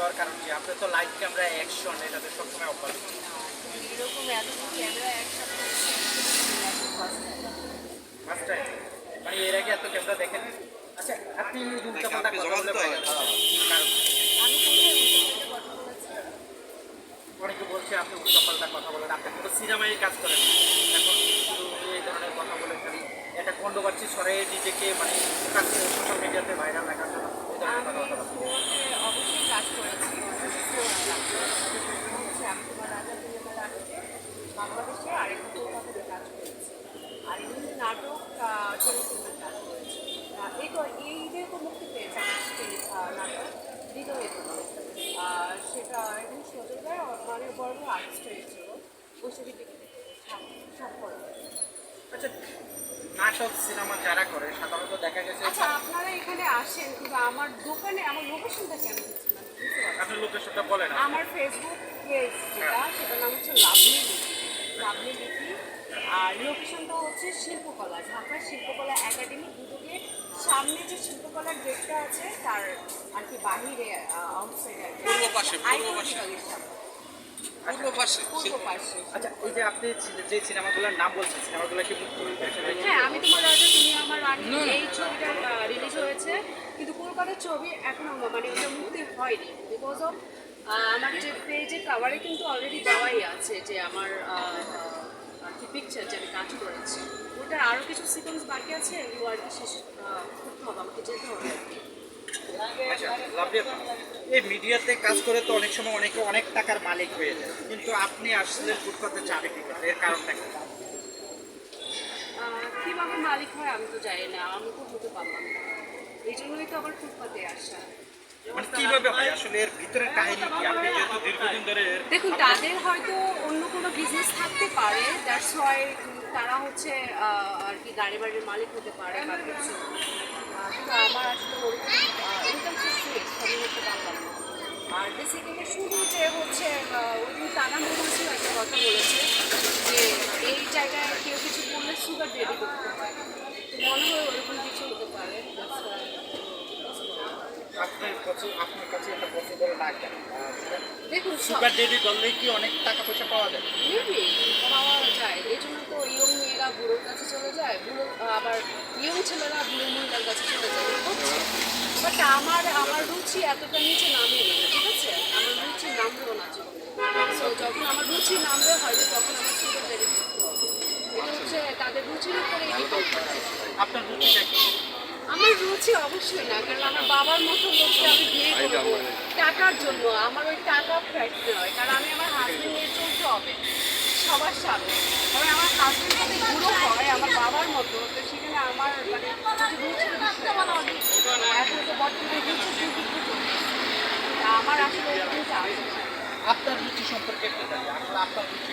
দেওয়ার কারণ কি? আপনি তো লাইভ ক্যামেরা অ্যাকশন এটাতে সবসময় অভ্যস্ত। এরকম এতগুলো ক্যামেরা একসাথে ফার্স্ট টাইম মানে এর আগে এত ক্যামেরা দেখেন? আচ্ছা আপনি উল্টাপাল্টা কথা বলে বলেন কারণ আমি কোথায় উল্টো কথা বলেছি? অনেকে বলছে আপনি উল্টাপাল্টা কথা বলেন, আপনি কোনো সিনেমায় কাজ করেন না। এখন শুধু এই ধরনের কথা বলে খালি একটা কন্ট্রোভার্সি সরে নিজেকে মানে সোশ্যাল মিডিয়াতে ভাইরাল রাখার জন্য এই ধরনের আমি কথাবার্তা বলেন। সিনেমাতে অবশ্যই কাজ করেছি। হচ্ছে আমি তোমার রাজা সিনেমার আগে বাংলাদেশে আরেকটা কলকাতাতে কাজ করেছি। আর এমনি নাটক টেলিফিল্মের কাজ করেছি। এই তো এই ঈদে তো মুক্তি পেয়েছে আমার নাটক হৃদয়ে তোমার। সেটা একদম সজলদার মানে বড় বড় আর্টিস্ট এসেছিল বৈশাখী থেকে সব করে। আচ্ছা নাটক সিনেমা যারা করে সাধারণত দেখা গেছে আচ্ছা আপনারা এখানে আসেন কিন্তু আমার দোকানে আমার লোকেশনটা কেন দিচ্ছেন না? বুঝতে পারছি না। আপনার লোকেশনটা বলেন না। আমার ফেসবুক পেজ যেটা সেটার নাম হচ্ছে লাভলি লিপি। লাভলি লিপি আর লোকেশনটা হচ্ছে শিল্পকলা, ঢাকা শিল্পকলা একাডেমি দুটো গেট। সামনে যে শিল্পকলার গেটটা আছে তার আর কি বাহিরে আউটসাইডে পূর্ব পাশে, পূর্ব পাশে। পূর্ব পাশে পূর্ব পাশে। আচ্ছা এই যে আপনি যে সিনেমাগুলোর নাম বলছেন সিনেমাগুলো কি মুক্তি পেয়েছে? হ্যাঁ আমি তোমার রাজা তুমি আমার রানী এই ছবিটা রিলিজ হয়েছে কিন্তু কলকাতার ছবি এখনো মানে ওটা মুক্তি হয়নি বিকজ অফ আমার যে পেজের কাভারে কিন্তু অলরেডি দেওয়াই আছে যে আমার আর কি পিকচার যে আমি কাজ করেছি ওটা আরও কিছু সিকোয়েন্স বাকি আছে এগুলো আর কি শেষ করতে হবে আমাকে যেতে হবে আর কি। আচ্ছা লাভলি আপা, এই মিডিয়াতে কাজ করে তো অনেক সময় অনেকে অনেক টাকার মালিক হয়ে যায়, কিন্তু আপনি আসলে ফুটপাতে যাবে কি করে? এর কারণটা কি? কীভাবে মালিক হয় আমি তো জানি না, আমি তো হতে পারলাম না, এই জন্যই তো আবার ফুটপাতে আসা। মানে কিভাবে হয় আসলে এর ভিতরের কাহিনী কি? আপনি যেহেতু দীর্ঘদিন ধরে দেখুন তাদের হয়তো অন্য কোনো বিজনেস থাকতে পারে, দ্যাটস ওয়াই তারা হচ্ছে আর কি গাড়ি বাড়ির মালিক হতে পারে বা কিছু, কিন্তু আমার আসলে ওরকম ইনকাম সোর্স আমি হতে পারলাম না। আর বেসিক্যালি শুধু যে হচ্ছে ওই দিন তারা মহাসিও একটা কথা বলেছে যে এই জায়গায় কেউ কিছু করলে সুগার রেডি করতে হয়, তো মনে হয় ওরকম কিছু হতে পারে। আপনার কাছে এটা পসিবল না কেন? দেখুন সুগার ডেডি করলেই কি অনেক টাকা পয়সা পাওয়া যায়? মেবি পাওয়া যায়, এই জন্য তো ইয়ং মেয়েরা বুড়োর কাছে চলে যায়, বুড়ো আবার ইয়ং ছেলেরা বুড়ো মহিলার কাছে চলে যায় বাট আমার রুচি এতটা নিচে নামিয়ে ঠিক আছে, আমার রুচি নামবেও না জীবনে। সো যখন আমার রুচি নামবে হয়তো তখন আমার সুযোগ রেডি করতে হবে, এটা হচ্ছে তাদের রুচির উপরে ডিপেন্ড করে। আপনার রুচিটা কি? আমার রুচি অবশ্যই না, কারণ আমার বাবার মতো লোককে আমি বিয়ে করবো টাকার জন্য, আমার ওই টাকা ফ্যাক্ট নয়, কারণ আমি আমার হাজবেন্ড নিয়ে চলতে হবে সবার সামনে, তবে আমার হাজবেন্ড যদি বুড়ো হয় আমার বাবার মতো তো সেখানে আমার মানে রুচির বিষয় এখন তো বর্তমানে রুচির যুগ আমার আসলে ওরকমটা আছে না। আপনার রুচি সম্পর্কে একটু জানি আসলে আপনার রুচি